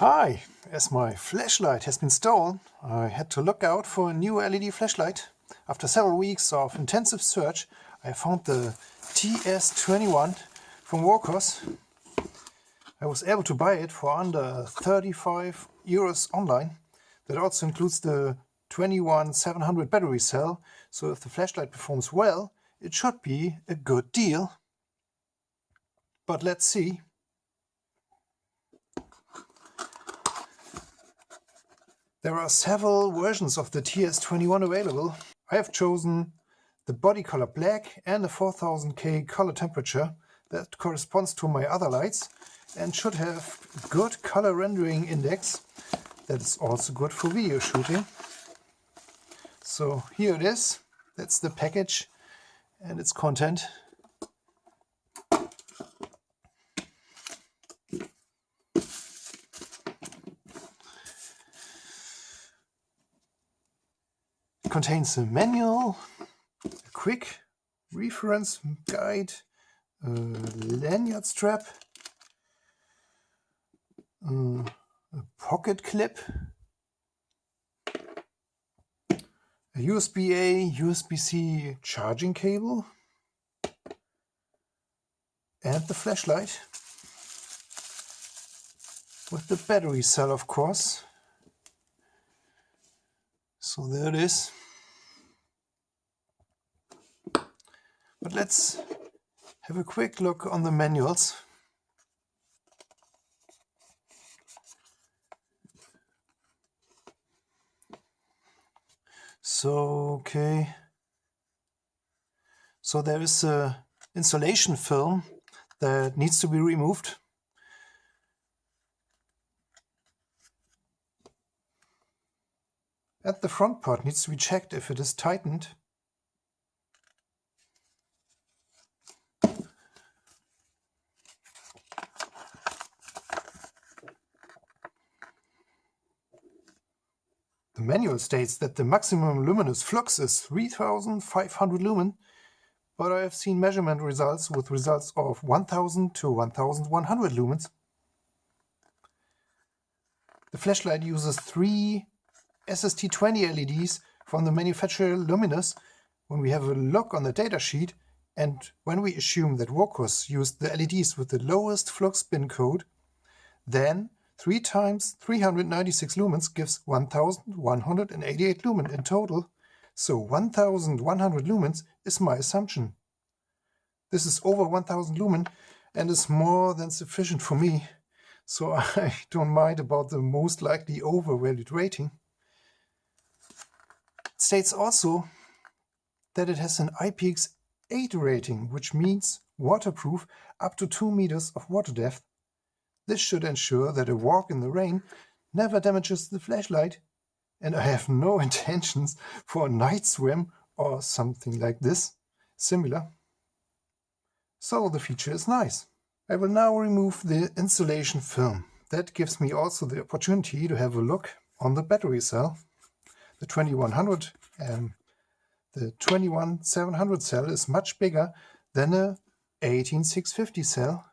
Hi! As my flashlight has been stolen, I had to look out for a new LED flashlight. After several weeks of intensive search, I found the TS21 from Wurkkos. I was able to buy it for under 35 euros online. That also includes the 21700 battery cell, so if the flashlight performs well, it should be a good deal. But let's see. There are several versions of the TS21 available. I have chosen the body color black and the 4000K color temperature that corresponds to my other lights and should have good color rendering index that is also good for video shooting. So here it is. That's the package and its content. It contains a manual, a quick reference guide, a lanyard strap, a pocket clip, a USB-A, USB-C charging cable, and the flashlight with the battery cell, of course. So there it is. But let's have a quick look on the manuals. So there is a insulation film that needs to be removed. And the front part needs to be checked if it is tightened. The manual states that the maximum luminous flux is 3500 lumen, but I have seen measurement results with results of 1000 to 1100 lumens. The flashlight uses 3 SST20 LEDs from the manufacturer Luminous. When we have a look on the datasheet and when we assume that Wurkkos used the LEDs with the lowest flux bin code, then 3 times 396 lumens gives 1188 lumen in total. So 1100 lumens is my assumption. This is over 1000 lumen and is more than sufficient for me. So I don't mind about the most likely overvalued rating. It states also that it has an IPX8 rating, which means waterproof up to 2 meters of water depth. This should ensure that a walk in the rain never damages the flashlight, and I have no intentions for a night swim or something like this, similar. So the feature is nice. I will now remove the insulation film. That gives me also the opportunity to have a look on the battery cell. The 2100 and the 21700 cell is much bigger than a 18650 cell.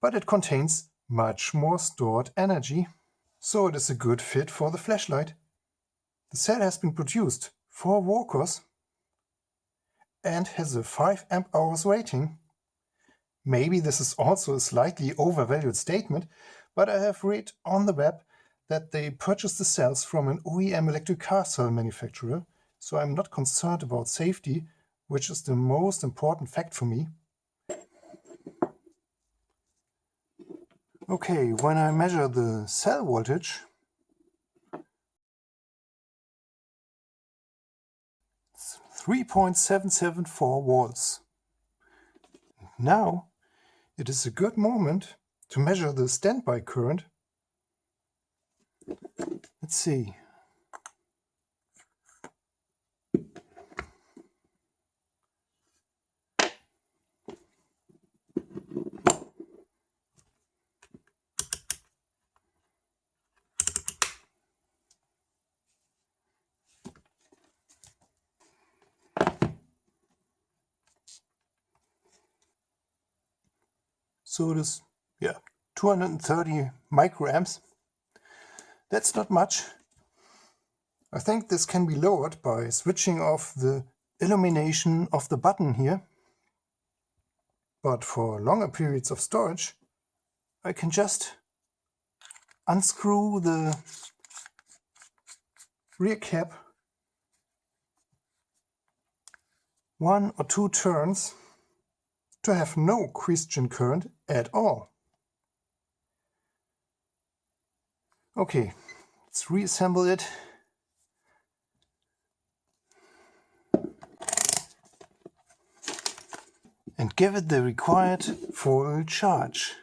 But it contains much more stored energy, so it is a good fit for the flashlight. The cell has been produced for Wurkkos and has a 5 amp hours rating. Maybe this is also a slightly overvalued statement, but I have read on the web that they purchased the cells from an OEM electric car cell manufacturer, so I'm not concerned about safety, which is the most important fact for me. Okay, when I measure the cell voltage, it's 3.774 volts. Now it is a good moment to measure the standby current. Let's see. So it is, yeah, 230 microamps. That's not much. I think this can be lowered by switching off the illumination of the button here. But for longer periods of storage, I can just unscrew the rear cap 1 or 2 turns to have no question current at all. Okay, let's reassemble it. And give it the required full charge.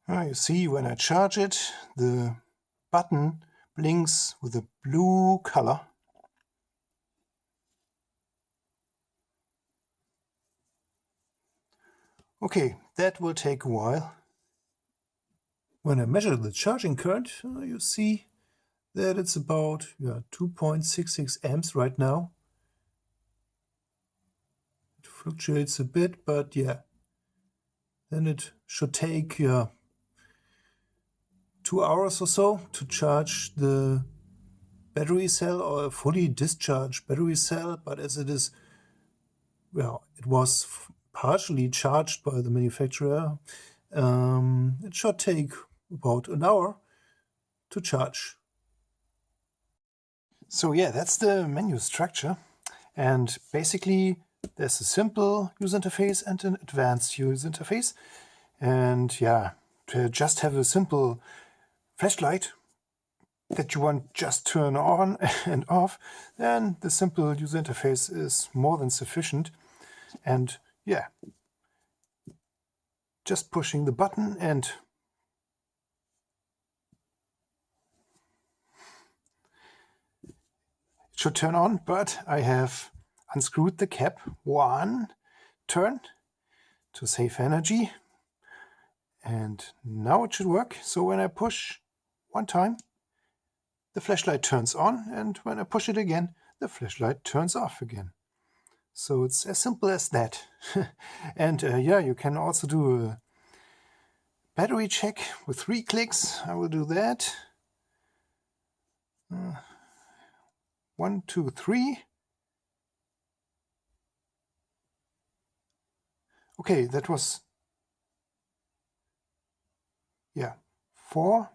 You see, when I charge it, the button blinks with a blue color. Okay, that will take a while. When I measure the charging current, you see that it's about 2.66 amps right now. It fluctuates a bit, but yeah, then it should take 2 hours or so to charge the battery cell, or a fully discharged battery cell. But as it is, well, it was partially charged by the manufacturer, it should take about an hour to charge. So yeah, that's the menu structure. And basically there's a simple user interface and an advanced user interface. And yeah, to just have a simple flashlight that you want just turn on and off, then the simple user interface is more than sufficient. And yeah, just pushing the button and it should turn on, but I have unscrewed the cap 1 turn to save energy. And now it should work. So when I push 1 time, the flashlight turns on, and when I push it again, the flashlight turns off again. So it's as simple as that. And yeah, you can also do a battery check with 3 clicks. I will do that. 1, 2, 3. Okay, that was, yeah, 4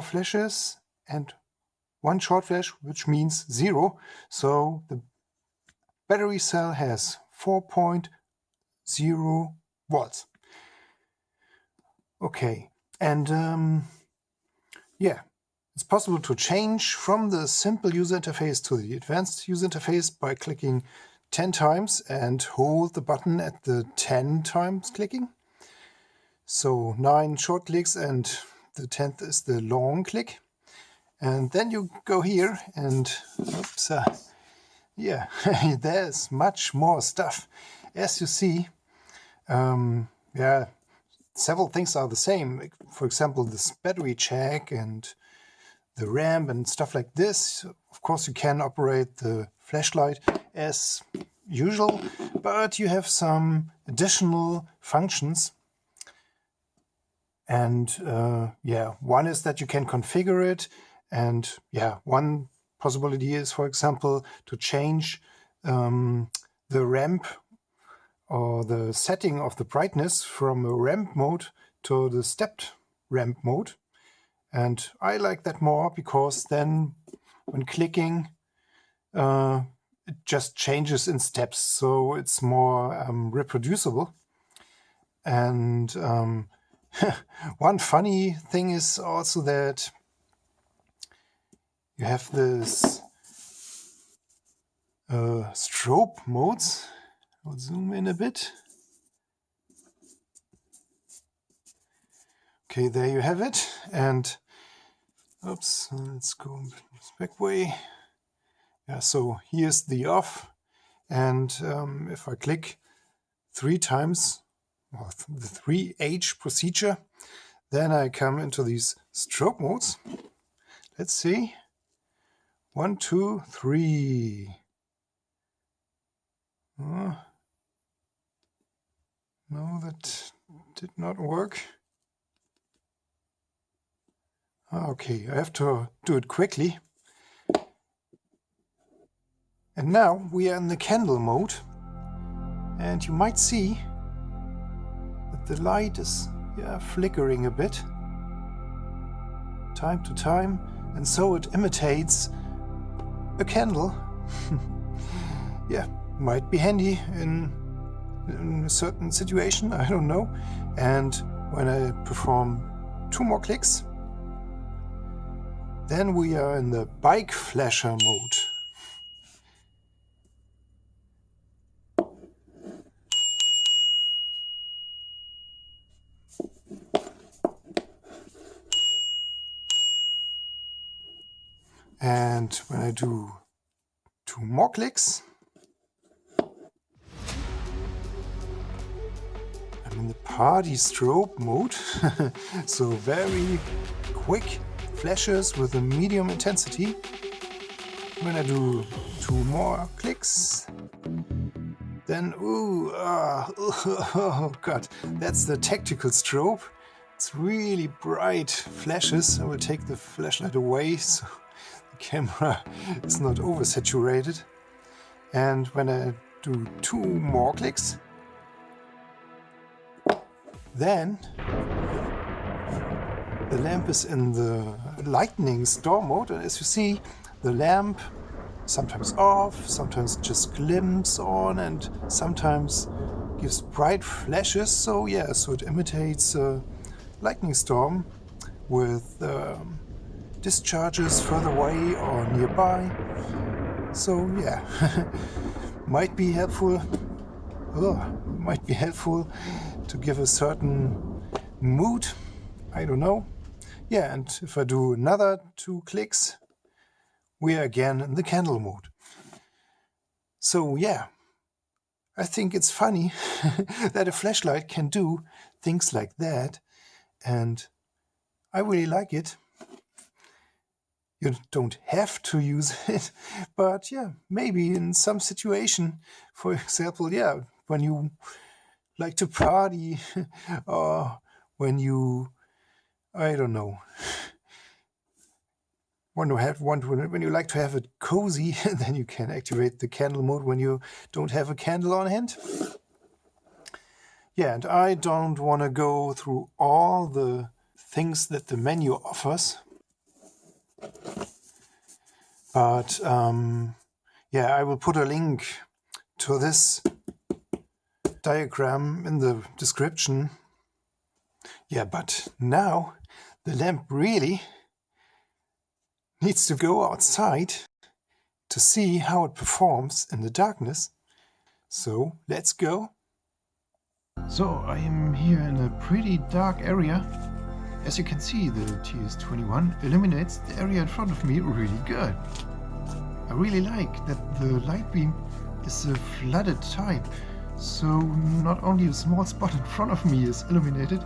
flashes and 1 short flash, which means 0. So the battery cell has 4.0 volts. Okay, and yeah, it's possible to change from the simple user interface to the advanced user interface by clicking 10 times and hold the button at the 10 times clicking. So 9 short clicks and the 10th is the long click. And then you go here and oops, yeah, there's much more stuff. As you see, yeah, several things are the same. For example, this battery check and the ramp and stuff like this. Of course, you can operate the flashlight as usual, but you have some additional functions. And yeah, one is that you can configure it. And yeah, one possibility is, for example, to change the ramp or the setting of the brightness from a ramp mode to the stepped ramp mode. And I like that more because then when clicking, it just changes in steps, so it's more reproducible. And one funny thing is also that you have this strobe modes. I'll zoom in a bit. Okay, there you have it. And oops, let's go back way. Yeah, so here's the off. And if I click 3 times, or the 3H procedure, then I come into these strobe modes. Let's see. 1, 2, 3. No, that did not work. Okay, I have to do it quickly. And now we are in the candle mode. And you might see that the light is flickering a bit, time to time, and so it imitates a candle. Yeah, might be handy in a certain situation, I don't know. And when I perform 2 more clicks, then we are in the bike flasher mode. And when I do 2 more clicks, I'm in the party strobe mode. So very quick flashes with a medium intensity. When I do 2 more clicks, then oh god, that's the tactical strobe. It's really bright flashes. I will take the flashlight away so camera is not oversaturated. And when I do 2 more clicks, then the lamp is in the lightning storm mode, and as you see, the lamp sometimes off, sometimes just glimps on, and sometimes gives bright flashes. So yeah, so it imitates a lightning storm with discharges further away or nearby. So yeah, might be helpful to give a certain mood. I don't know. Yeah, and if I do another 2 clicks, we are again in the candle mode. So yeah, I think it's funny that a flashlight can do things like that, and I really like it. You don't have to use it, but yeah, maybe in some situation, for example, yeah, when you like to party, or when you, I don't know, when you like to have it cozy, then you can activate the candle mode when you don't have a candle on hand. Yeah, and I don't want to go through all the things that the menu offers. But yeah, I will put a link to this diagram in the description. Yeah, but now the lamp really needs to go outside to see how it performs in the darkness. So let's go. So I am here in a pretty dark area. As you can see, the TS21 illuminates the area in front of me really good. I really like that the light beam is a flooded type, so not only a small spot in front of me is illuminated,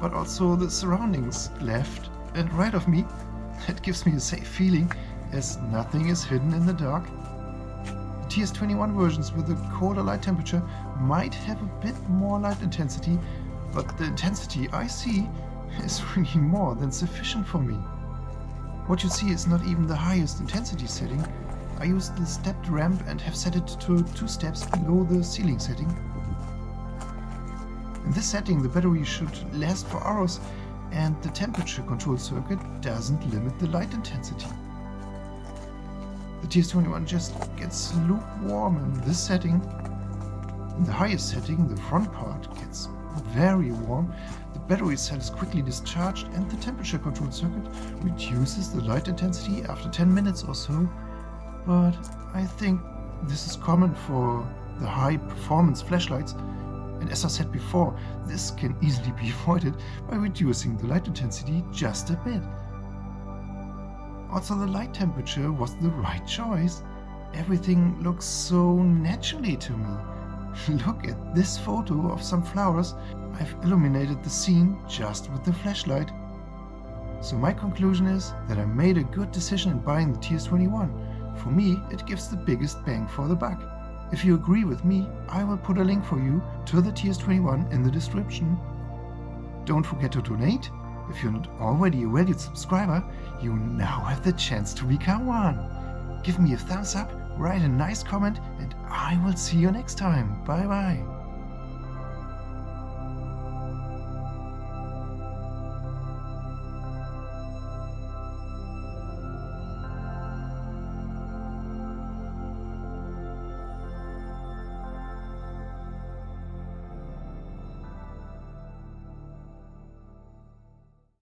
but also the surroundings left and right of me. That gives me a safe feeling, as nothing is hidden in the dark. The TS21 versions with a colder light temperature might have a bit more light intensity, but the intensity I see is really more than sufficient for me. What you see is not even the highest intensity setting. I used the stepped ramp and have set it to 2 steps below the ceiling setting. In this setting, the battery should last for hours, and the temperature control circuit doesn't limit the light intensity. The TS21 just gets lukewarm in this setting. In the highest setting, the front part gets very warm, the battery cell is quickly discharged, and the temperature control circuit reduces the light intensity after 10 minutes or so. But I think this is common for the high performance flashlights, And as I said before, this can easily be avoided by reducing the light intensity just a bit. Also, the light temperature was the right choice. Everything looks so naturally to me. Look at this photo of some flowers. I've illuminated the scene just with the flashlight. So my conclusion is that I made a good decision in buying the TS21. For me, it gives the biggest bang for the buck. If you agree with me, I will put a link for you to the TS21 in the description. Don't forget to donate. If you're not already a valued subscriber, you now have the chance to become one. Give me a thumbs up, write a nice comment, and I will see you next time. Bye bye.